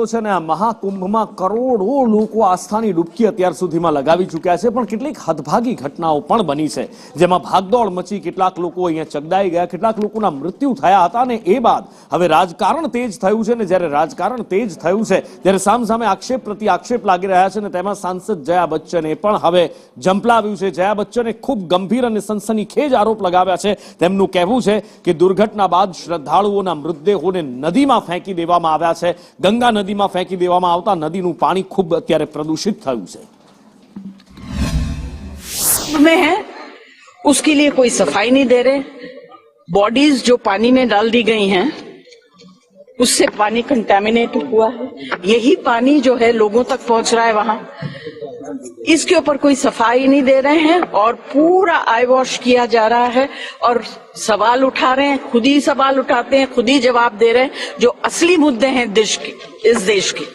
થયો છે અને આ મહાકુંભમાં કરોડો લોકો આસ્થાની ડૂબકી અત્યાર સુધીમાં લગાવી ચૂક્યા છે, પણ કેટલીક હદભાગી ઘટનાઓ પણ બની છે, જેમાં ભાગદોડ મચી, કેટલાક લોકો અહીંયા ચગદાઈ ગયા, કેટલાક લોકોના મૃત્યુ થયા હતા અને એ બાદ હવે રાજકારણ તેજ થયું છે. ને જ્યારે રાજકારણ તેજ થયું છે ત્યારે સામસામે આક્ષેપ પ્રતિ આક્ષેપ લાગી રહ્યા છે અને તેમાં સાંસદ જયા બચ્ચને પણ હવે ઝંપલાવ્યું છે. જયા બચ્ચને ખૂબ ગંભીર અને સનસનીખેજ આરોપ લગાવ્યા છે. તેમનું કહેવું છે કે દુર્ઘટના બાદ શ્રદ્ધાળુઓના મૃતદેહોને નદીમાં ફેંકી દેવામાં આવ્યા છે. ગંગા નદીમાં ફેંકી દેવામાં આવતા નદીનું પાણી ખૂબ અત્યારે પ્રદૂષિત થયું છે. में है उसके लिए कोई सफाई नहीं दे रहे। बॉडीज जो पानी में डाल दी गई हैं उससे पानी कंटेमिनेट हुआ है, यही पानी जो है लोगों तक पहुंच रहा है वहां, इसके ऊपर कोई सफाई नहीं दे रहे हैं और पूरा आई वॉश किया जा रहा है और सवाल उठा रहे हैं, खुद ही सवाल उठाते हैं, खुद ही जवाब दे रहे हैं जो असली मुद्दे हैं इस देश के।